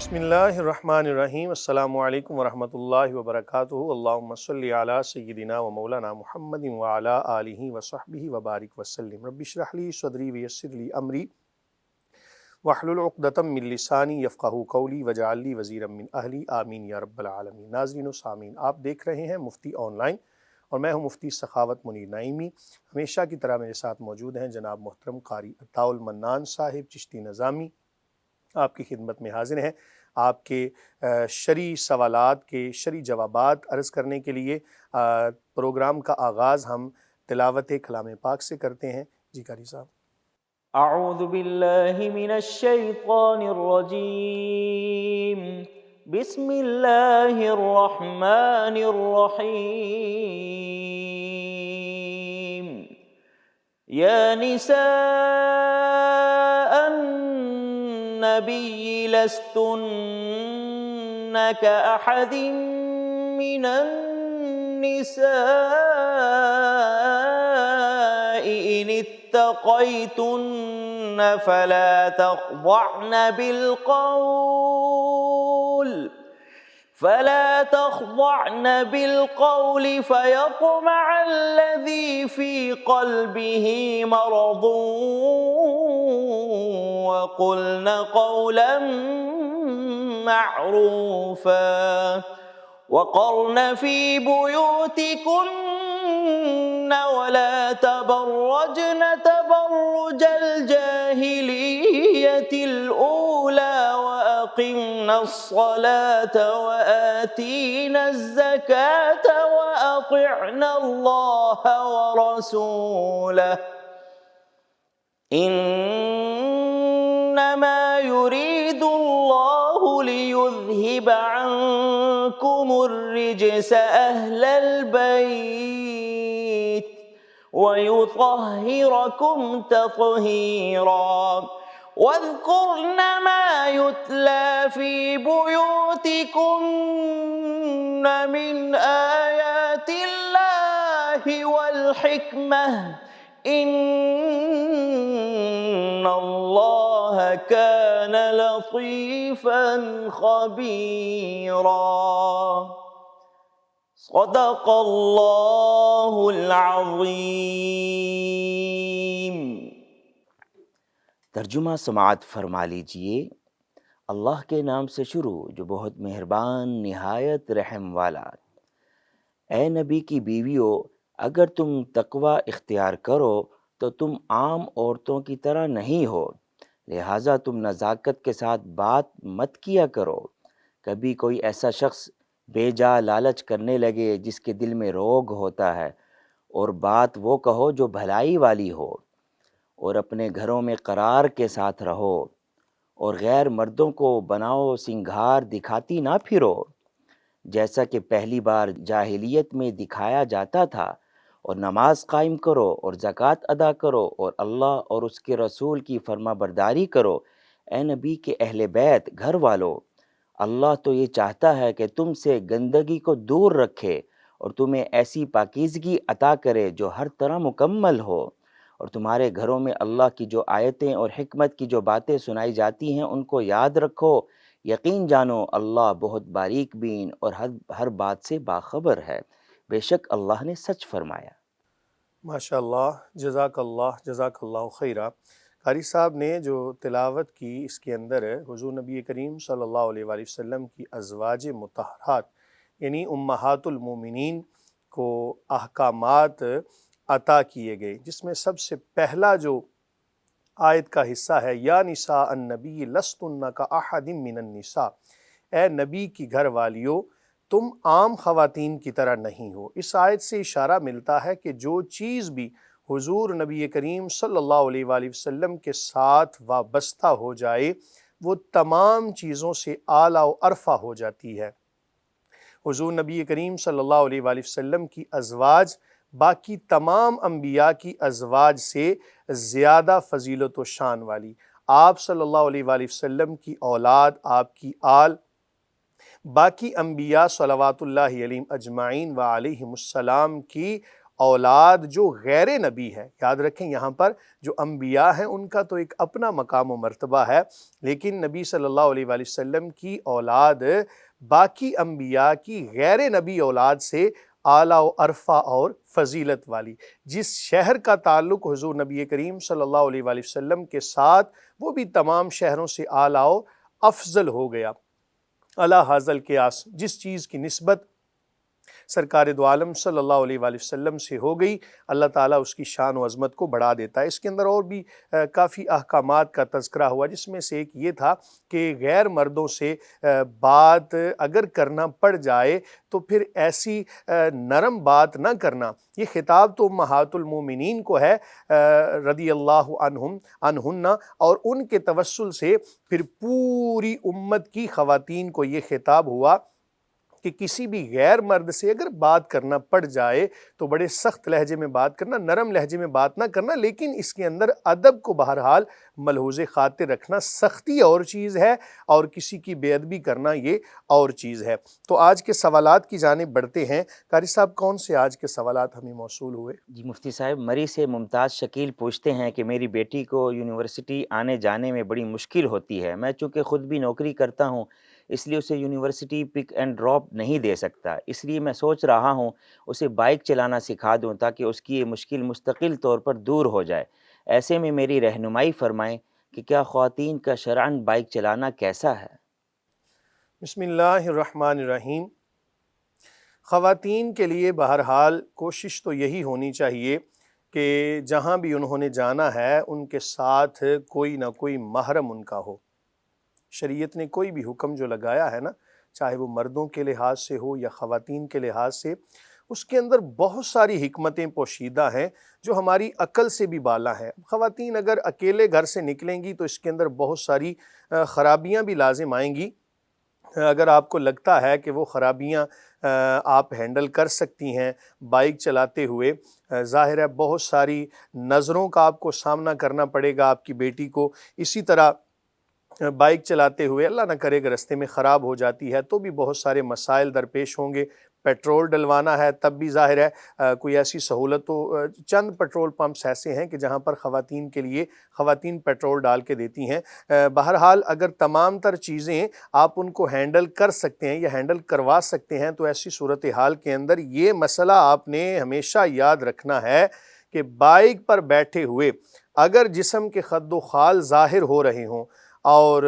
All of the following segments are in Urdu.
بسم اللہ الرحمن الرحیم، السلام علیکم ورحمۃ اللہ وبرکاتہ۔ اللہم صلی علی سیدنا و مولانا محمد وعلی آلہ وصحبہ وبارک وسلم۔ رب اشرح لی صدری ویسر لی امری واحلل عقدۃ من لسانی یفقہوا قولی واجعل لی وزیرا من اہلی، آمین یا رب العالمین۔ ناظرین و سامعین، آپ دیکھ رہے ہیں مفتی آن لائن اور میں ہوں مفتی سخاوت منیر نعیمی۔ ہمیشہ کی طرح میرے ساتھ موجود ہیں جناب محترم قاری عطاء المنان صاحب چشتی نظامی، آپ کی خدمت میں حاضر ہیں آپ کے شرعی سوالات کے شرعی جوابات عرض کرنے کے لیے۔ پروگرام کا آغاز ہم تلاوت کلام پاک سے کرتے ہیں۔ جی قاری صاحب۔ اعوذ باللہ من الشیطان الرجیم، بسم اللہ الرحمن الرحیم۔ یا نساء النبی لستن کأحد من النساء ان اتقیتن فلا تخضعن بالقول فيطمع الذي في قلبه مرض وقلن قولا معروفا وقرن في بيوتكن ولا تبرجن تبرج الجاهلية الأولى وأقمنا الصلاة وآتينا الزكاة وأطعنا الله ورسوله إنما يريد الله ليذهب عنكم الرجس أهل البيت ويطهركم تطهيرا واذكرن ما يتلى في بيوتكن من آيات الله والحكمة إن الله كان لطيفا خبيرا۔ صدق اللہ العظیم۔ ترجمہ سماعت فرما لیجئے۔ اللہ کے نام سے شروع جو بہت مہربان نہایت رحم والا۔ اے نبی کی بیویوں، اگر تم تقوی اختیار کرو تو تم عام عورتوں کی طرح نہیں ہو، لہٰذا تم نزاکت کے ساتھ بات مت کیا کرو۔ کبھی کوئی ایسا شخص بے جا لالچ کرنے لگے جس کے دل میں روگ ہوتا ہے، اور بات وہ کہو جو بھلائی والی ہو، اور اپنے گھروں میں قرار کے ساتھ رہو، اور غیر مردوں کو بناؤ سنگھار دکھاتی نہ پھرو جیسا کہ پہلی بار جاہلیت میں دکھایا جاتا تھا، اور نماز قائم کرو اور زکوٰۃ ادا کرو اور اللہ اور اس کے رسول کی فرما برداری کرو۔ اے نبی کے اہل بیت گھر والو، اللہ تو یہ چاہتا ہے کہ تم سے گندگی کو دور رکھے اور تمہیں ایسی پاکیزگی عطا کرے جو ہر طرح مکمل ہو، اور تمہارے گھروں میں اللہ کی جو آیتیں اور حکمت کی جو باتیں سنائی جاتی ہیں ان کو یاد رکھو۔ یقین جانو اللہ بہت باریک بین اور ہر بات سے باخبر ہے، بے شک اللہ نے سچ فرمایا۔ ماشاء اللہ، جزاک اللہ خیرہ۔ قاری صاحب نے جو تلاوت کی اس کے اندر حضور نبی کریم صلی اللہ علیہ وآلہ وسلم کی ازواج مطہرات یعنی امہات المومنین کو احکامات عطا کیے گئے، جس میں سب سے پہلا جو آیت کا حصہ ہے یا نساء النبی لستن کاحد من النساء، اے نبی کی گھر والیو تم عام خواتین کی طرح نہیں ہو۔ اس آیت سے اشارہ ملتا ہے کہ جو چیز بھی حضور نبی کریم صلی اللہ علیہ وآلہ وسلم کے ساتھ وابستہ ہو جائے وہ تمام چیزوں سے اعلیٰ و ارفع ہو جاتی ہے۔ حضور نبی کریم صلی اللہ علیہ وآلہ وسلم کی ازواج باقی تمام انبیاء کی ازواج سے زیادہ فضیلت و شان والی۔ آپ صلی اللہ علیہ وآلہ وسلم کی اولاد، آپ کی آل، باقی انبیاء صلوات اللہ علیہم اجمعین و علیہم السلام کی اولاد جو غیر نبی ہے، یاد رکھیں یہاں پر جو انبیاء ہیں ان کا تو ایک اپنا مقام و مرتبہ ہے، لیکن نبی صلی اللہ علیہ وآلہ وسلم کی اولاد باقی انبیاء کی غیر نبی اولاد سے اعلیٰ و عرفہ اور فضیلت والی، جس شہر کا تعلق حضور نبی کریم صلی اللہ علیہ وآلہ وسلم کے ساتھ وہ بھی تمام شہروں سے اعلیٰ و افضل ہو گیا۔ اعلیٰ حاضل قیاس، جس چیز کی نسبت سرکار دو عالم صلی اللہ علیہ وآلہ وسلم سے ہو گئی، اللہ تعالیٰ اس کی شان و عظمت کو بڑھا دیتا ہے۔ اس کے اندر اور بھی کافی احکامات کا تذکرہ ہوا، جس میں سے ایک یہ تھا کہ غیر مردوں سے بات اگر کرنا پڑ جائے تو پھر ایسی نرم بات نہ کرنا۔ یہ خطاب تو امہات المومنین کو ہے رضی اللہ عنہن، اور ان کے توسل سے پھر پوری امت کی خواتین کو یہ خطاب ہوا کہ کسی بھی غیر مرد سے اگر بات کرنا پڑ جائے تو بڑے سخت لہجے میں بات کرنا، نرم لہجے میں بات نہ کرنا، لیکن اس کے اندر ادب کو بہرحال ملحوظ خاطر رکھنا۔ سختی اور چیز ہے اور کسی کی بے ادبی کرنا یہ اور چیز ہے۔ تو آج کے سوالات کی جانب بڑھتے ہیں۔ قاری صاحب کون سے آج کے سوالات ہمیں موصول ہوئے؟ جی مفتی صاحب، مری سے ممتاز شکیل پوچھتے ہیں کہ میری بیٹی کو یونیورسٹی آنے جانے میں بڑی مشکل ہوتی ہے، میں چونکہ خود بھی نوکری کرتا ہوں اس لیے اسے یونیورسٹی پک اینڈ ڈراپ نہیں دے سکتا، اس لیے میں سوچ رہا ہوں اسے بائک چلانا سکھا دوں تاکہ اس کی یہ مشکل مستقل طور پر دور ہو جائے۔ ایسے میں میری رہنمائی فرمائیں کہ کیا خواتین کا شرعاً بائک چلانا کیسا ہے؟ بسم اللہ الرحمن الرحیم۔ خواتین کے لیے بہرحال کوشش تو یہی ہونی چاہیے کہ جہاں بھی انہوں نے جانا ہے ان کے ساتھ کوئی نہ کوئی محرم ان کا ہو۔ شریعت نے کوئی بھی حکم جو لگایا ہے نا، چاہے وہ مردوں کے لحاظ سے ہو یا خواتین کے لحاظ سے، اس کے اندر بہت ساری حکمتیں پوشیدہ ہیں جو ہماری عقل سے بھی بالا ہیں۔ خواتین اگر اکیلے گھر سے نکلیں گی تو اس کے اندر بہت ساری خرابیاں بھی لازم آئیں گی۔ اگر آپ کو لگتا ہے کہ وہ خرابیاں آپ ہینڈل کر سکتی ہیں بائک چلاتے ہوئے، ظاہر ہے بہت ساری نظروں کا آپ کو سامنا کرنا پڑے گا آپ کی بیٹی کو۔ اسی طرح بائک چلاتے ہوئے اللہ نہ کرے کہ رستے میں خراب ہو جاتی ہے تو بھی بہت سارے مسائل درپیش ہوں گے۔ پیٹرول ڈلوانا ہے تب بھی ظاہر ہے کوئی ایسی سہولت تو چند پیٹرول پمپس ایسے ہیں کہ جہاں پر خواتین کے لیے خواتین پیٹرول ڈال کے دیتی ہیں۔ بہرحال اگر تمام تر چیزیں آپ ان کو ہینڈل کر سکتے ہیں یا ہینڈل کروا سکتے ہیں تو ایسی صورتحال کے اندر یہ مسئلہ آپ نے ہمیشہ یاد رکھنا ہے کہ بائک پر بیٹھے ہوئے اگر جسم کے خد و خال ظاہر ہو رہے ہوں، اور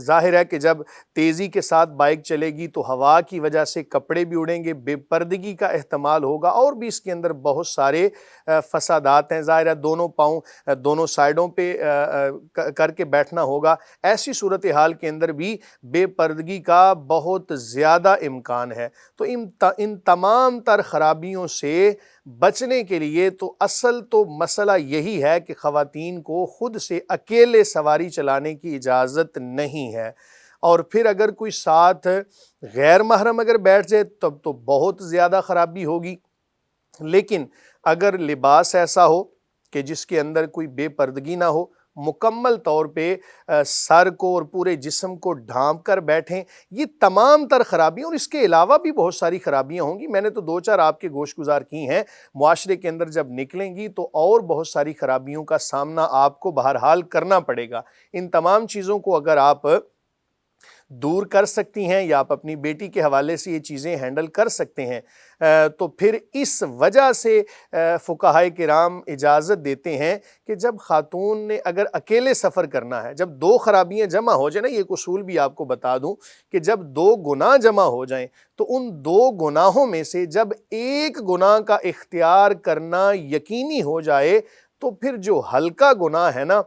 ظاہر ہے کہ جب تیزی کے ساتھ بائک چلے گی تو ہوا کی وجہ سے کپڑے بھی اڑیں گے، بے پردگی کا احتمال ہوگا، اور بھی اس کے اندر بہت سارے فسادات ہیں۔ ظاہر ہے دونوں پاؤں دونوں سائیڈوں پہ کر کے بیٹھنا ہوگا۔ ایسی صورتحال کے اندر بھی بے پردگی کا بہت زیادہ امکان ہے۔ تو ان تمام تر خرابیوں سے بچنے کے لیے تو اصل تو مسئلہ یہی ہے کہ خواتین کو خود سے اکیلے سواری چلانے کی اجازت نہیں ہے، اور پھر اگر کوئی ساتھ غیر محرم اگر بیٹھ جائے تب تو بہت زیادہ خرابی ہوگی۔ لیکن اگر لباس ایسا ہو کہ جس کے اندر کوئی بے پردگی نہ ہو، مکمل طور پہ سر کو اور پورے جسم کو ڈھانپ کر بیٹھیں، یہ تمام تر خرابیاں، اور اس کے علاوہ بھی بہت ساری خرابیاں ہوں گی، میں نے تو دو چار آپ کے گوش گزار کی ہیں۔ معاشرے کے اندر جب نکلیں گی تو اور بہت ساری خرابیوں کا سامنا آپ کو بہرحال کرنا پڑے گا۔ ان تمام چیزوں کو اگر آپ دور کر سکتی ہیں یا آپ اپنی بیٹی کے حوالے سے یہ چیزیں ہینڈل کر سکتے ہیں تو پھر اس وجہ سے فقہائے کرام اجازت دیتے ہیں کہ جب خاتون نے اگر اکیلے سفر کرنا ہے، جب دو خرابیاں جمع ہو جائیں نا، یہ اصول بھی آپ کو بتا دوں کہ جب دو گناہ جمع ہو جائیں تو ان دو گناہوں میں سے جب ایک گناہ کا اختیار کرنا یقینی ہو جائے تو پھر جو ہلکا گناہ ہے نا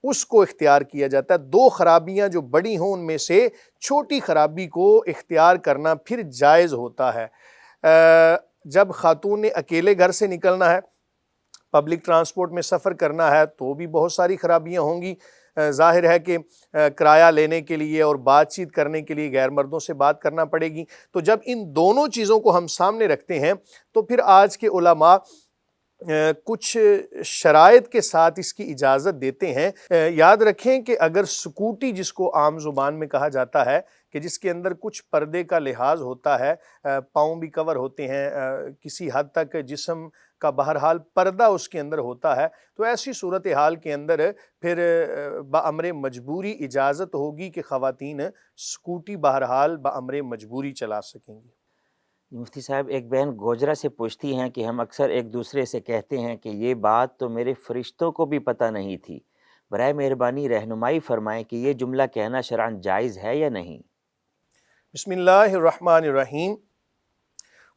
اس کو اختیار کیا جاتا ہے۔ دو خرابیاں جو بڑی ہوں ان میں سے چھوٹی خرابی کو اختیار کرنا پھر جائز ہوتا ہے۔ جب خاتون نے اکیلے گھر سے نکلنا ہے، پبلک ٹرانسپورٹ میں سفر کرنا ہے تو بھی بہت ساری خرابیاں ہوں گی۔ ظاہر ہے کہ کرایہ لینے کے لیے اور بات چیت کرنے کے لیے غیر مردوں سے بات کرنا پڑے گی۔ تو جب ان دونوں چیزوں کو ہم سامنے رکھتے ہیں تو پھر آج کے علماء کچھ شرائط کے ساتھ اس کی اجازت دیتے ہیں۔ یاد رکھیں کہ اگر سکوٹی، جس کو عام زبان میں کہا جاتا ہے، کہ جس کے اندر کچھ پردے کا لحاظ ہوتا ہے، پاؤں بھی کور ہوتے ہیں، کسی حد تک جسم کا بہرحال پردہ اس کے اندر ہوتا ہے، تو ایسی صورتحال کے اندر پھر بامر مجبوری اجازت ہوگی کہ خواتین سکوٹی بہرحال بامر مجبوری چلا سکیں گی۔ مفتی صاحب، ایک بہن گوجرا سے پوچھتی ہیں کہ ہم اکثر ایک دوسرے سے کہتے ہیں کہ یہ بات تو میرے فرشتوں کو بھی پتہ نہیں تھی، برائے مہربانی رہنمائی فرمائیں کہ یہ جملہ کہنا شرعاً جائز ہے یا نہیں؟ بسم اللہ الرحمن الرحیم۔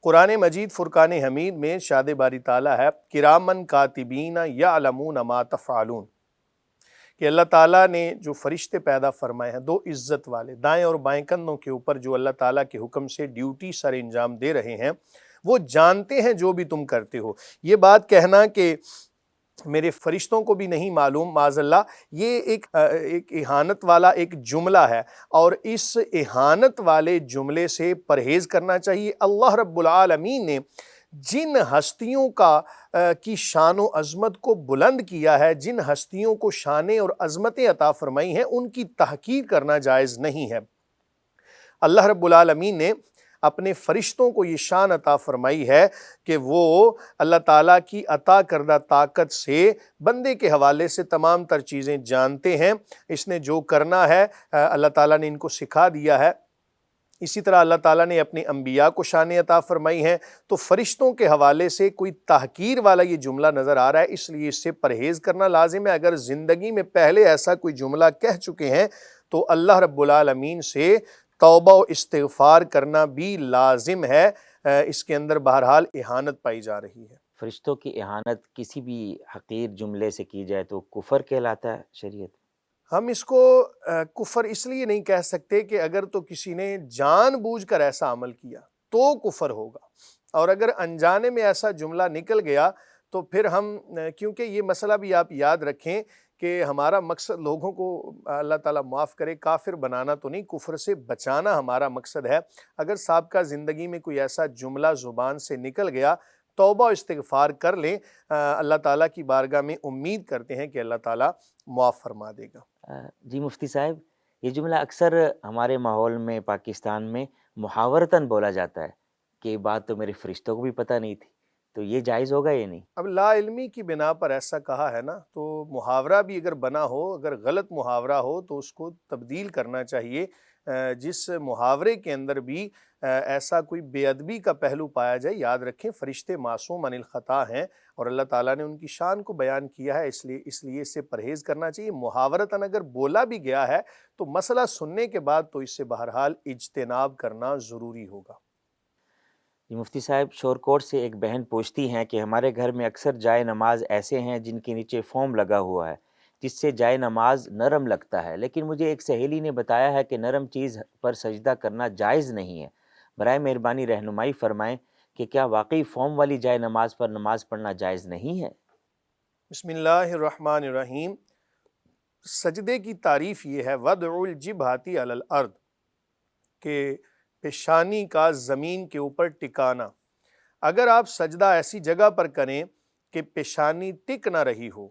قرآن مجید فرقان حمید میں ارشاد باری تعالیٰ ہے کرامن کاتبین یعلمون ما تفعلون، کہ اللہ تعالیٰ نے جو فرشتے پیدا فرمائے ہیں، دو عزت والے، دائیں اور بائیں کندھوں کے اوپر جو اللہ تعالیٰ کے حکم سے ڈیوٹی سر انجام دے رہے ہیں، وہ جانتے ہیں جو بھی تم کرتے ہو۔ یہ بات کہنا کہ میرے فرشتوں کو بھی نہیں معلوم، معاذ اللہ، یہ ایک اہانت والا ایک جملہ ہے، اور اس اہانت والے جملے سے پرہیز کرنا چاہیے۔ اللہ رب العالمین نے جن ہستیوں کی شان و عظمت کو بلند کیا ہے، جن ہستیوں کو شانیں اور عظمتیں عطا فرمائی ہیں، ان کی تحقیر کرنا جائز نہیں ہے۔ اللہ رب العالمین نے اپنے فرشتوں کو یہ شان عطا فرمائی ہے کہ وہ اللہ تعالیٰ کی عطا کردہ طاقت سے بندے کے حوالے سے تمام تر چیزیں جانتے ہیں۔ اس نے جو کرنا ہے اللہ تعالیٰ نے ان کو سکھا دیا ہے۔ اسی طرح اللہ تعالیٰ نے اپنے انبیاء کو شانیں عطا فرمائی ہیں، تو فرشتوں کے حوالے سے کوئی تحقیر والا یہ جملہ نظر آ رہا ہے، اس لیے اس سے پرہیز کرنا لازم ہے۔ اگر زندگی میں پہلے ایسا کوئی جملہ کہہ چکے ہیں تو اللہ رب العالمین سے توبہ و استغفار کرنا بھی لازم ہے۔ اس کے اندر بہرحال اہانت پائی جا رہی ہے۔ فرشتوں کی اہانت کسی بھی حقیر جملے سے کی جائے تو کفر کہلاتا ہے شریعت؟ ہم اس کو کفر اس لیے نہیں کہہ سکتے کہ اگر تو کسی نے جان بوجھ کر ایسا عمل کیا تو کفر ہوگا، اور اگر انجانے میں ایسا جملہ نکل گیا تو پھر ہم، کیونکہ یہ مسئلہ بھی آپ یاد رکھیں کہ ہمارا مقصد لوگوں کو اللہ تعالیٰ معاف کرے کافر بنانا تو نہیں، کفر سے بچانا ہمارا مقصد ہے۔ اگر سابقہ زندگی میں کوئی ایسا جملہ زبان سے نکل گیا، توبہ و استغفار کر لیں، اللہ تعالیٰ کی بارگاہ میں امید کرتے ہیں کہ اللہ تعالیٰ معاف فرما دے گا۔ جی مفتی صاحب، یہ جملہ اکثر ہمارے ماحول میں پاکستان میں محاورتاً بولا جاتا ہے کہ یہ بات تو میرے فرشتوں کو بھی پتہ نہیں تھی، تو یہ جائز ہوگا یا نہیں؟ اب لا علمی کی بنا پر ایسا کہا ہے نا، تو محاورہ بھی اگر بنا ہو، اگر غلط محاورہ ہو تو اس کو تبدیل کرنا چاہیے۔ جس محاورے کے اندر بھی ایسا کوئی بے ادبی کا پہلو پایا جائے، یاد رکھیں فرشتے معصوم عن الخطا ہیں، اور اللہ تعالیٰ نے ان کی شان کو بیان کیا ہے، اس لیے اس سے پرہیز کرنا چاہیے۔ محاورتاً اگر بولا بھی گیا ہے تو مسئلہ سننے کے بعد تو اس سے بہرحال اجتناب کرنا ضروری ہوگا۔ جی مفتی صاحب، شور کوٹ سے ایک بہن پوچھتی ہیں کہ ہمارے گھر میں اکثر جائے نماز ایسے ہیں جن کے نیچے فوم لگا ہوا ہے، جس سے جائے نماز نرم لگتا ہے، لیکن مجھے ایک سہیلی نے بتایا ہے کہ نرم چیز پر سجدہ کرنا جائز نہیں ہے۔ برائے مہربانی رہنمائی فرمائیں کہ کیا واقعی فوم والی جائے نماز پر نماز پڑھنا جائز نہیں ہے؟ بسم اللہ الرحمن الرحیم۔ سجدے کی تعریف یہ ہے وضع الجبہۃ علی الارض، کہ پیشانی کا زمین کے اوپر ٹکانا۔ اگر آپ سجدہ ایسی جگہ پر کریں کہ پیشانی ٹک نہ رہی ہو،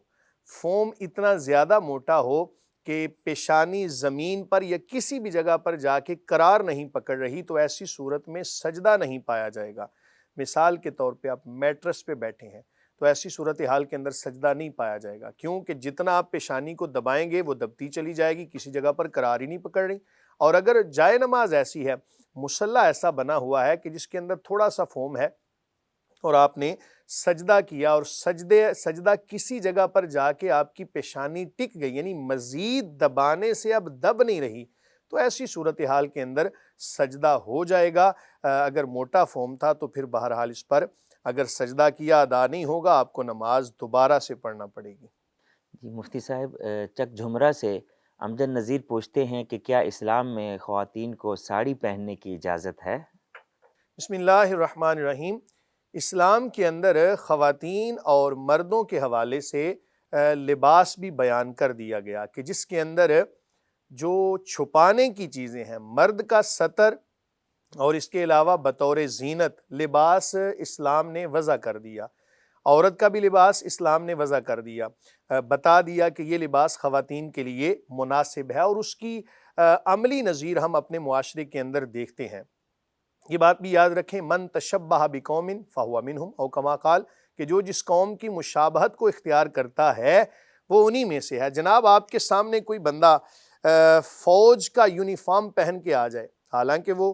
فوم اتنا زیادہ موٹا ہو کہ پیشانی زمین پر یا کسی بھی جگہ پر جا کے قرار نہیں پکڑ رہی، تو ایسی صورت میں سجدہ نہیں پایا جائے گا۔ مثال کے طور پہ آپ میٹرس پہ بیٹھے ہیں تو ایسی صورتحال کے اندر سجدہ نہیں پایا جائے گا، کیونکہ جتنا آپ پیشانی کو دبائیں گے وہ دبتی چلی جائے گی، کسی جگہ پر قرار ہی نہیں پکڑ رہی۔ اور اگر جائے نماز ایسی ہے، مصلی ایسا بنا ہوا ہے کہ جس کے اندر تھوڑا سا فوم ہے، اور آپ نے سجدہ کیا اور سجدہ کسی جگہ پر جا کے آپ کی پیشانی ٹک گئی، یعنی مزید دبانے سے اب دب نہیں رہی، تو ایسی صورتحال کے اندر سجدہ ہو جائے گا۔ اگر موٹا فوم تھا تو پھر بہرحال اس پر اگر سجدہ کیا ادا نہیں ہوگا، آپ کو نماز دوبارہ سے پڑھنا پڑے گی۔ جی مفتی صاحب، چک جھمرہ سے امجد نذیر پوچھتے ہیں کہ کیا اسلام میں خواتین کو ساڑی پہننے کی اجازت ہے؟ بسم اللہ الرحمن الرحیم۔ اسلام کے اندر خواتین اور مردوں کے حوالے سے لباس بھی بیان کر دیا گیا کہ جس کے اندر جو چھپانے کی چیزیں ہیں، مرد کا ستر اور اس کے علاوہ بطور زینت لباس اسلام نے وضع کر دیا، عورت کا بھی لباس اسلام نے وضع کر دیا، بتا دیا کہ یہ لباس خواتین کے لیے مناسب ہے، اور اس کی عملی نظیر ہم اپنے معاشرے کے اندر دیکھتے ہیں۔ یہ بات بھی یاد رکھیں، من تشبہ بقوم فہو منہم، او کما قال، کہ جو جس قوم کی مشابہت کو اختیار کرتا ہے وہ انہی میں سے ہے۔ جناب آپ کے سامنے کوئی بندہ فوج کا یونیفارم پہن کے آ جائے، حالانکہ وہ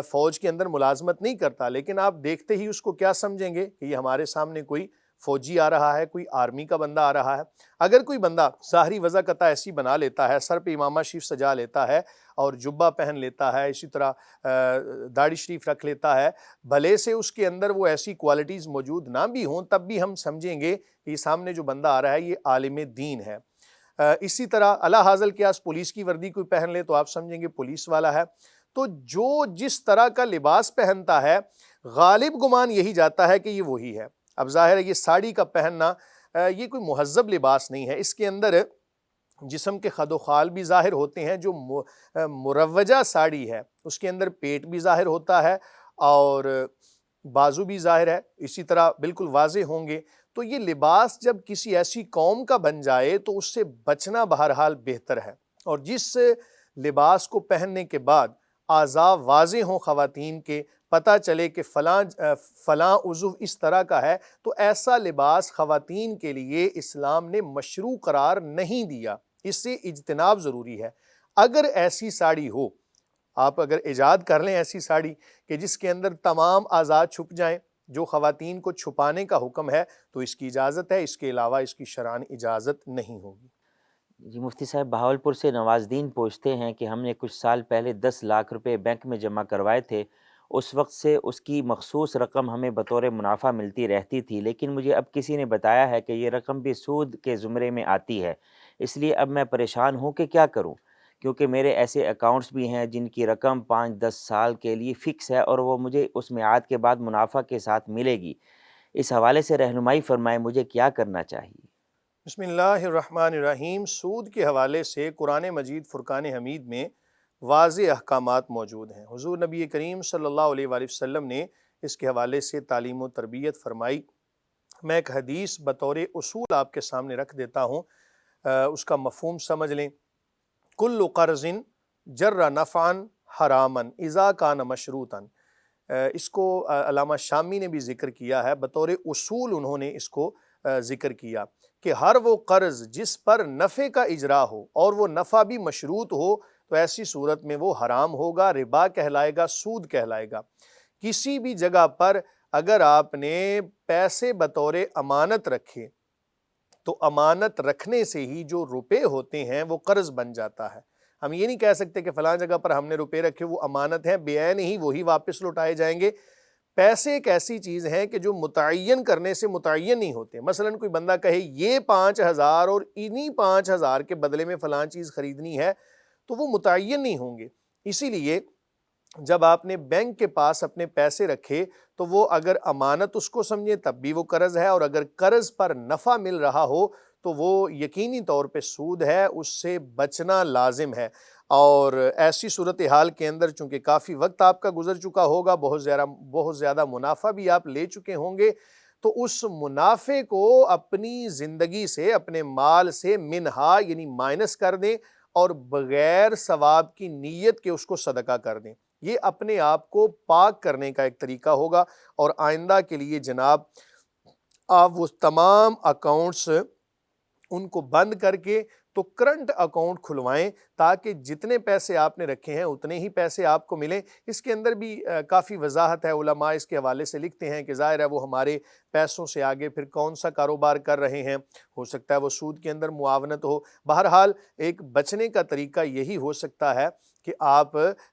فوج کے اندر ملازمت نہیں کرتا، لیکن آپ دیکھتے ہی اس کو کیا سمجھیں گے کہ یہ ہمارے سامنے کوئی فوجی آ رہا ہے، کوئی آرمی کا بندہ آ رہا ہے۔ اگر کوئی بندہ ظاہری وضع قطع ایسی بنا لیتا ہے، سر پہ امامہ شریف سجا لیتا ہے اور جبہ پہن لیتا ہے، اسی طرح داڑھی شریف رکھ لیتا ہے، بھلے سے اس کے اندر وہ ایسی کوالٹیز موجود نہ بھی ہوں، تب بھی ہم سمجھیں گے کہ یہ سامنے جو بندہ آ رہا ہے یہ عالم دین ہے۔ اسی طرح اللہ حاضل قیاس پولیس کی وردی کوئی پہن لے تو آپ سمجھیں گے پولیس والا ہے۔ تو جو جس طرح کا لباس پہنتا ہے غالب گمان یہی جاتا ہے کہ یہ وہی ہے۔ اب ظاہر ہے یہ ساڑی کا پہننا یہ کوئی مہذب لباس نہیں ہے، اس کے اندر جسم کے خد و خال بھی ظاہر ہوتے ہیں۔ جو مروجہ ساڑی ہے اس کے اندر پیٹ بھی ظاہر ہوتا ہے اور بازو بھی ظاہر ہے، اسی طرح بالکل واضح ہوں گے۔ تو یہ لباس جب کسی ایسی قوم کا بن جائے تو اس سے بچنا بہرحال بہتر ہے، اور جس لباس کو پہننے کے بعد اعضاء واضح ہوں خواتین کے، پتہ چلے کہ فلاں عضو اس طرح کا ہے، تو ایسا لباس خواتین کے لیے اسلام نے مشروع قرار نہیں دیا، اس سے اجتناب ضروری ہے۔ اگر ایسی ساڑی ہو، آپ اگر ایجاد کر لیں ایسی ساڑی کہ جس کے اندر تمام اعضاء چھپ جائیں، جو خواتین کو چھپانے کا حکم ہے، تو اس کی اجازت ہے، اس کے علاوہ اس کی شرعاً اجازت نہیں ہوگی۔ جی مفتی صاحب، بہاولپور سے نواز دین پوچھتے ہیں کہ ہم نے کچھ سال پہلے 10 لاکھ روپے بینک میں جمع کروائے تھے، اس وقت سے اس کی مخصوص رقم ہمیں بطور منافع ملتی رہتی تھی، لیکن مجھے اب کسی نے بتایا ہے کہ یہ رقم بھی سود کے زمرے میں آتی ہے، اس لیے اب میں پریشان ہوں کہ کیا کروں، کیونکہ میرے ایسے اکاؤنٹس بھی ہیں جن کی رقم 5-10 سال کے لیے فکس ہے اور وہ مجھے اس میعاد کے بعد منافع کے ساتھ ملے گی۔ اس حوالے سے رہنمائی فرمائیں، مجھے کیا کرنا چاہیے؟ بسم اللہ الرحمن الرحیم۔ سود کے حوالے سے قرآن مجید فرقان حمید میں واضح احکامات موجود ہیں۔ حضور نبی کریم صلی اللہ علیہ وآلہ وسلم نے اس کے حوالے سے تعلیم و تربیت فرمائی۔ میں ایک حدیث بطور اصول آپ کے سامنے رکھ دیتا ہوں، اس کا مفہوم سمجھ لیں۔ کل قرض جر نفعا حراما اذا کان مشروطا، اس کو علامہ شامی نے بھی ذکر کیا ہے، بطور اصول انہوں نے اس کو ذکر کیا کہ ہر وہ قرض جس پر نفع کا اجرا ہو اور وہ نفع بھی مشروط ہو تو ایسی صورت میں وہ حرام ہوگا، ربا کہلائے گا، سود کہلائے گا۔ کسی بھی جگہ پر اگر آپ نے پیسے بطور امانت رکھے تو امانت رکھنے سے ہی جو روپے ہوتے ہیں وہ قرض بن جاتا ہے۔ ہم یہ نہیں کہہ سکتے کہ فلاں جگہ پر ہم نے روپے رکھے وہ امانت ہیں، بے عین ہی وہی واپس لوٹائے جائیں گے۔ پیسے ایک ایسی چیز ہے کہ جو متعین کرنے سے متعین نہیں ہوتے۔ مثلا کوئی بندہ کہے یہ 5,000 اور انہی 5,000 کے بدلے میں فلاں چیز خریدنی ہے، تو وہ متعین نہیں ہوں گے۔ اسی لیے جب آپ نے بینک کے پاس اپنے پیسے رکھے تو وہ اگر امانت اس کو سمجھے تب بھی وہ قرض ہے، اور اگر قرض پر نفع مل رہا ہو تو وہ یقینی طور پہ سود ہے، اس سے بچنا لازم ہے۔ اور ایسی صورتحال کے اندر چونکہ کافی وقت آپ کا گزر چکا ہوگا، بہت زیادہ منافع بھی آپ لے چکے ہوں گے، تو اس منافع کو اپنی زندگی سے، اپنے مال سے منہا یعنی مائنس کر دیں اور بغیر ثواب کی نیت کے اس کو صدقہ کر دیں۔ یہ اپنے آپ کو پاک کرنے کا ایک طریقہ ہوگا، اور آئندہ کے لیے جناب آپ وہ تمام اکاؤنٹس ان کو بند کر کے تو کرنٹ اکاؤنٹ کھلوائیں، تاکہ جتنے پیسے آپ نے رکھے ہیں اتنے ہی پیسے آپ کو ملیں۔ اس کے اندر بھی کافی وضاحت ہے، علماء اس کے حوالے سے لکھتے ہیں کہ ظاہر ہے وہ ہمارے پیسوں سے آگے پھر کون سا کاروبار کر رہے ہیں، ہو سکتا ہے وہ سود کے اندر معاونت ہو۔ بہرحال ایک بچنے کا طریقہ یہی ہو سکتا ہے کہ آپ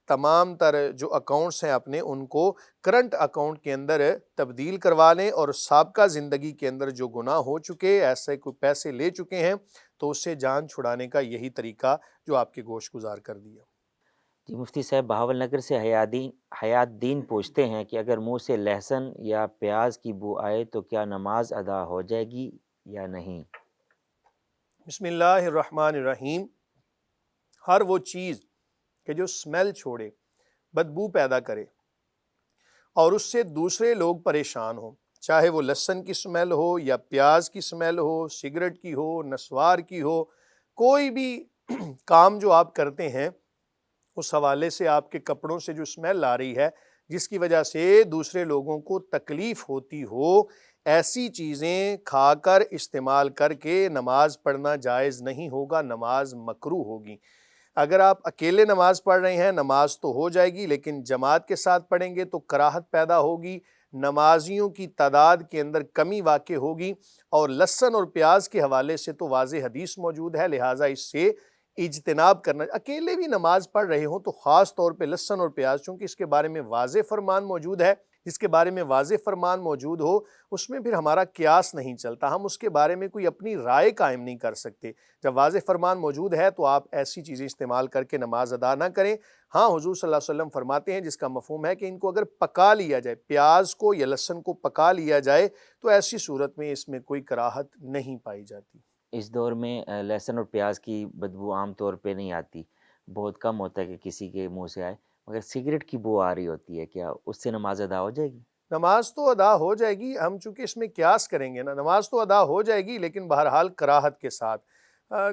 تمام تر جو اکاؤنٹس ہیں اپنے ان کو کرنٹ اکاؤنٹ کے اندر تبدیل کروا لیں، اور سابقہ زندگی کے اندر جو گناہ ہو چکے، ایسے کوئی پیسے لے چکے ہیں تو اس سے جان چھڑانے کا یہی طریقہ جو آپ کے گوش گزار کر دیا۔ جی مفتی صاحب، بہاول نگر سے حیات دین پوچھتے ہیں کہ اگر منہ سے لہسن یا پیاز کی بو آئے تو کیا نماز ادا ہو جائے گی یا نہیں؟ بسم اللہ الرحمن الرحیم۔ ہر وہ چیز کہ جو سمیل چھوڑے، بدبو پیدا کرے اور اس سے دوسرے لوگ پریشان ہوں، چاہے وہ لہسن کی سمیل ہو یا پیاز کی سمیل ہو، سگریٹ کی ہو، نسوار کی ہو، کوئی بھی کام جو آپ کرتے ہیں اس حوالے سے آپ کے کپڑوں سے جو سمیل آ رہی ہے جس کی وجہ سے دوسرے لوگوں کو تکلیف ہوتی ہو، ایسی چیزیں کھا کر استعمال کر کے نماز پڑھنا جائز نہیں ہوگا، نماز مکروہ ہوگی۔ اگر آپ اکیلے نماز پڑھ رہے ہیں نماز تو ہو جائے گی، لیکن جماعت کے ساتھ پڑھیں گے تو کراہت پیدا ہوگی، نمازیوں کی تعداد کے اندر کمی واقع ہوگی، اور لہسن اور پیاز کے حوالے سے تو واضح حدیث موجود ہے، لہٰذا اس سے اجتناب کرنا۔ اکیلے بھی نماز پڑھ رہے ہوں تو خاص طور پہ لہسن اور پیاز، چونکہ اس کے بارے میں واضح فرمان موجود ہے، جس کے بارے میں واضح فرمان موجود ہو اس میں پھر ہمارا قیاس نہیں چلتا، ہم اس کے بارے میں کوئی اپنی رائے قائم نہیں کر سکتے۔ جب واضح فرمان موجود ہے تو آپ ایسی چیزیں استعمال کر کے نماز ادا نہ کریں۔ ہاں، حضور صلی اللہ علیہ وسلم فرماتے ہیں، جس کا مفہوم ہے کہ ان کو اگر پکا لیا جائے، پیاز کو یا لہسن کو پکا لیا جائے تو ایسی صورت میں اس میں کوئی کراہت نہیں پائی جاتی۔ اس دور میں لہسن اور پیاز کی بدبو عام طور پہ نہیں آتی، بہت کم ہوتا ہے کہ کسی کے منہ سے آئے، مگر سگریٹ کی بو آ رہی ہوتی ہے، کیا اس سے نماز ادا ہو جائے گی؟ نماز تو ادا ہو جائے گی، ہم چونکہ اس میں قیاس کریں گے نا، نماز تو ادا ہو جائے گی لیکن بہرحال کراہت کے ساتھ۔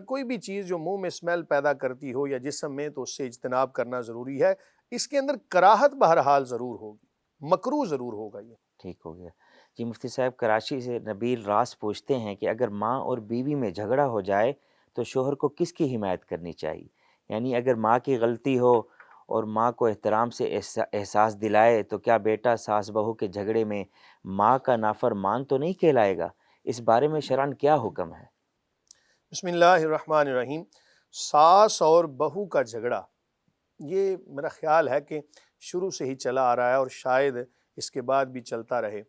کوئی بھی چیز جو منہ میں اسمیل پیدا کرتی ہو یا جسم میں تو اس سے اجتناب کرنا ضروری ہے۔ اس کے اندر کراہت بہرحال ضرور ہوگی، مکروہ ضرور ہوگا یہ۔ ٹھیک ہو گیا جی۔ مفتی صاحب، کراچی سے نبیل راس پوچھتے ہیں کہ اگر ماں اور بیوی میں جھگڑا ہو جائے تو شوہر کو کس کی حمایت کرنی چاہیے؟ یعنی اگر ماں کی غلطی ہو اور ماں کو احترام سے احساس دلائے تو کیا بیٹا ساس بہو کے جھگڑے میں ماں کا نافرمان تو نہیں کہلائے گا؟ اس بارے میں شرعاً کیا حکم ہے؟ بسم اللہ الرحمن الرحیم۔ ساس اور بہو کا جھگڑا یہ میرا خیال ہے کہ شروع سے ہی چلا آ رہا ہے اور شاید اس کے بعد بھی چلتا رہے،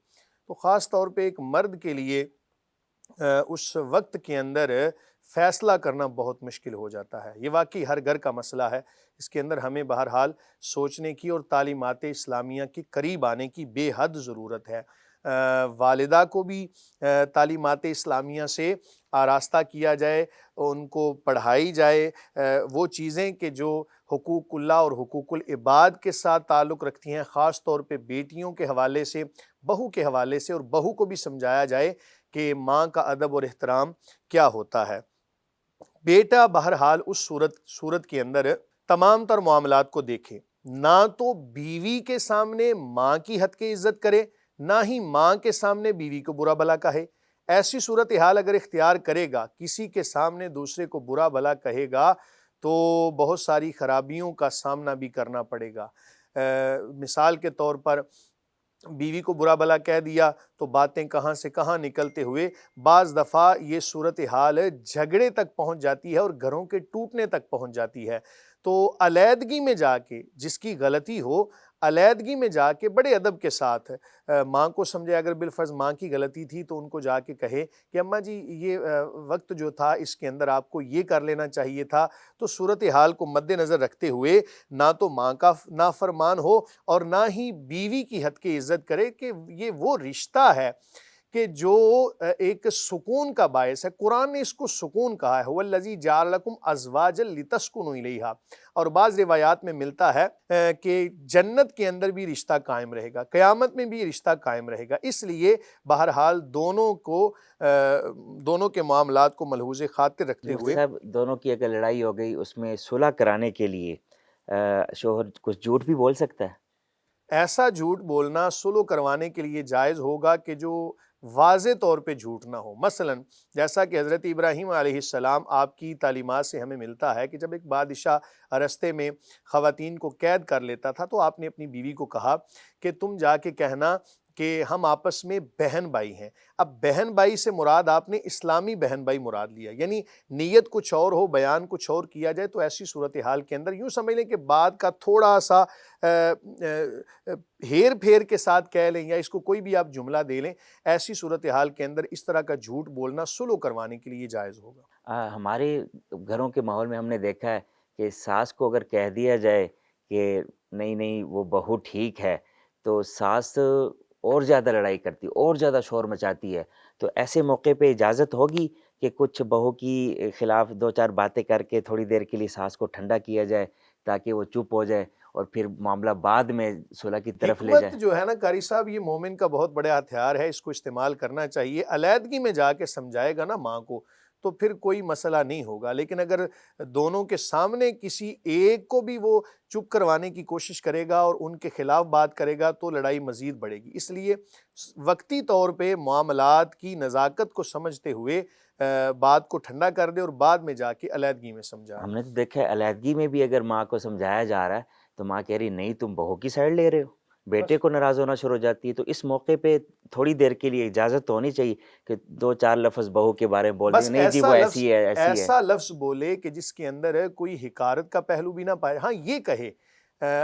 تو خاص طور پہ ایک مرد کے لیے اس وقت کے اندر فیصلہ کرنا بہت مشکل ہو جاتا ہے۔ یہ واقعی ہر گھر کا مسئلہ ہے، اس کے اندر ہمیں بہرحال سوچنے کی اور تعلیمات اسلامیہ کے قریب آنے کی بے حد ضرورت ہے۔ والدہ کو بھی تعلیمات اسلامیہ سے آراستہ کیا جائے، ان کو پڑھائی جائے وہ چیزیں کہ جو حقوق اللہ اور حقوق العباد کے ساتھ تعلق رکھتی ہیں، خاص طور پہ بیٹیوں کے حوالے سے، بہو کے حوالے سے، اور بہو کو بھی سمجھایا جائے کہ ماں کا ادب اور احترام کیا ہوتا ہے۔ بیٹا بہرحال اس صورت کے اندر تمام تر معاملات کو دیکھے، نہ تو بیوی کے سامنے ماں کی حد کی عزت کرے، نہ ہی ماں کے سامنے بیوی کو برا بھلا کہے۔ ایسی صورتحال اگر اختیار کرے گا، کسی کے سامنے دوسرے کو برا بھلا کہے گا تو بہت ساری خرابیوں کا سامنا بھی کرنا پڑے گا۔ مثال کے طور پر بیوی کو برا بھلا کہہ دیا تو باتیں کہاں سے کہاں نکلتے ہوئے بعض دفعہ یہ صورتحال جھگڑے تک پہنچ جاتی ہے اور گھروں کے ٹوٹنے تک پہنچ جاتی ہے۔ تو علیحدگی میں جا کے جس کی غلطی ہو، علیحدگی میں جا کے بڑے ادب کے ساتھ ماں کو سمجھے، اگر بالفرض ماں کی غلطی تھی تو ان کو جا کے کہے کہ اماں جی یہ وقت جو تھا اس کے اندر آپ کو یہ کر لینا چاہیے تھا۔ تو صورتحال کو مد نظر رکھتے ہوئے نہ تو ماں کا نافرمان ہو اور نہ ہی بیوی کی حد کی عزت کرے، کہ یہ وہ رشتہ ہے کہ جو ایک سکون کا باعث ہے۔ قرآن نے اس کو سکون کہا ہے، هو الذی جعل لکم ازواجا لتسکنوا الیہا، اور بعض روایات میں ملتا ہے کہ جنت کے اندر بھی رشتہ قائم رہے گا، قیامت میں بھی رشتہ قائم رہے گا۔ اس لیے بہرحال دونوں کے معاملات کو ملحوظ خاطر رکھتے مفتی ہوئے صاحب، دونوں کی اگر لڑائی ہو گئی، اس میں صلح کرانے کے لیے شوہر کچھ جھوٹ بھی بول سکتا ہے؟ ایسا جھوٹ بولنا صلح کروانے کے لیے جائز ہوگا کہ جو واضح طور پہ جھوٹ نہ ہو۔ مثلا جیسا کہ حضرت ابراہیم علیہ السلام آپ کی تعلیمات سے ہمیں ملتا ہے کہ جب ایک بادشاہ رستے میں خواتین کو قید کر لیتا تھا تو آپ نے اپنی بیوی کو کہا کہ تم جا کے کہنا کہ ہم آپس میں بہن بھائی ہیں۔ اب بہن بھائی سے مراد آپ نے اسلامی بہن بھائی مراد لیا، یعنی نیت کچھ اور ہو، بیان کچھ اور کیا جائے، تو ایسی صورتحال کے اندر یوں سمجھ لیں کہ بات کا تھوڑا سا ہیر پھیر کے ساتھ کہہ لیں یا اس کو کوئی بھی آپ جملہ دے لیں، ایسی صورتحال کے اندر اس طرح کا جھوٹ بولنا صلح کروانے کے لیے جائز ہوگا۔ ہمارے گھروں کے ماحول میں ہم نے دیکھا ہے کہ ساس کو اگر کہہ دیا جائے کہ نہیں وہ بہو ٹھیک ہے، تو ساس اور زیادہ لڑائی کرتی، اور زیادہ شور مچاتی ہے، تو ایسے موقع پہ اجازت ہوگی کہ کچھ بہو کی خلاف دو چار باتیں کر کے تھوڑی دیر کے لیے ساس کو ٹھنڈا کیا جائے تاکہ وہ چپ ہو جائے اور پھر معاملہ بعد میں صلح کی طرف لے جائے؟ حکمت جو ہے نا قاری صاحب، یہ مومن کا بہت بڑا ہتھیار ہے، اس کو استعمال کرنا چاہیے۔ علیحدگی میں جا کے سمجھائے گا نا ماں کو تو پھر کوئی مسئلہ نہیں ہوگا، لیکن اگر دونوں کے سامنے کسی ایک کو بھی وہ چپ کروانے کی کوشش کرے گا اور ان کے خلاف بات کرے گا تو لڑائی مزید بڑھے گی۔ اس لیے وقتی طور پہ معاملات کی نزاکت کو سمجھتے ہوئے بات کو ٹھنڈا کر دے اور بعد میں جا کے علیحدگی میں سمجھائے۔ ہم نے تو دیکھا ہے علیحدگی میں بھی اگر ماں کو سمجھایا جا رہا ہے تو ماں کہہ رہی نہیں تم بہو کی سائڈ لے رہے ہو، بیٹے کو ناراض ہونا شروع ہو جاتی ہے۔ تو اس موقع پہ تھوڑی دیر کے لیے اجازت تو ہونی چاہیے کہ 2-4 لفظ بہو کے بارے میں بول دیں، بس نہیں جی وہ ایسی ہے ایسی ہے۔ ایسا لفظ بولے کہ جس کے اندر کوئی حکارت کا پہلو بھی نہ پائے۔ ہاں یہ کہے،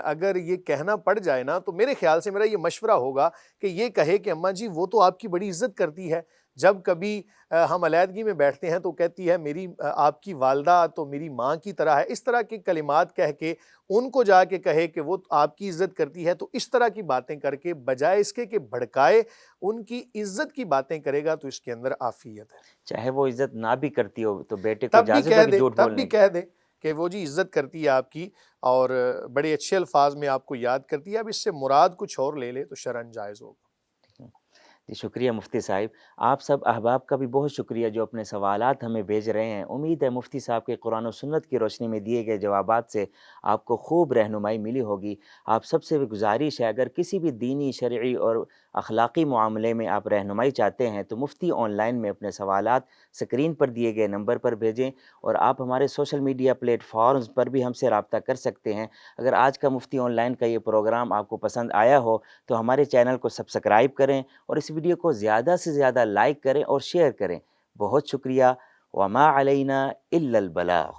اگر یہ کہنا پڑ جائے نا تو میرے خیال سے میرا یہ مشورہ ہوگا کہ یہ کہے کہ اماں جی وہ تو آپ کی بڑی عزت کرتی ہے، جب کبھی ہم علیحدگی میں بیٹھتے ہیں تو کہتی ہے میری آپ کی والدہ تو میری ماں کی طرح ہے۔ اس طرح کے کلمات کہہ کے ان کو جا کے کہے کہ وہ آپ کی عزت کرتی ہے، تو اس طرح کی باتیں کر کے بجائے اس کے کہ بھڑکائے ان کی عزت کی باتیں کرے گا تو اس کے اندر عافیت ہے۔ چاہے وہ عزت نہ بھی کرتی ہو تو بیٹے کو تب بھی اجازت کہہ ہے کہ دے جھوٹ تب بولنے بھی کی۔ کہہ دے کہ وہ جی عزت کرتی ہے آپ کی اور بڑے اچھے الفاظ میں آپ کو یاد کرتی ہے، اب اس سے مراد کچھ اور لے لے تو شرعاً جائز ہوگا۔ جی شکریہ مفتی صاحب، آپ سب احباب کا بھی بہت شکریہ جو اپنے سوالات ہمیں بھیج رہے ہیں۔ امید ہے مفتی صاحب کے قرآن و سنت کی روشنی میں دیے گئے جوابات سے آپ کو خوب رہنمائی ملی ہوگی۔ آپ سب سے بھی گزارش ہے اگر کسی بھی دینی، شرعی اور اخلاقی معاملے میں آپ رہنمائی چاہتے ہیں تو مفتی آن لائن میں اپنے سوالات سکرین پر دیے گئے نمبر پر بھیجیں، اور آپ ہمارے سوشل میڈیا پلیٹ فارمز پر بھی ہم سے رابطہ کر سکتے ہیں۔ اگر آج کا مفتی آن لائن کا یہ پروگرام آپ کو پسند آیا ہو تو ہمارے چینل کو سبسکرائب کریں اور اس ویڈیو کو زیادہ سے زیادہ لائک کریں اور شیئر کریں۔ بہت شکریہ۔ وما علینا الا البلاغ۔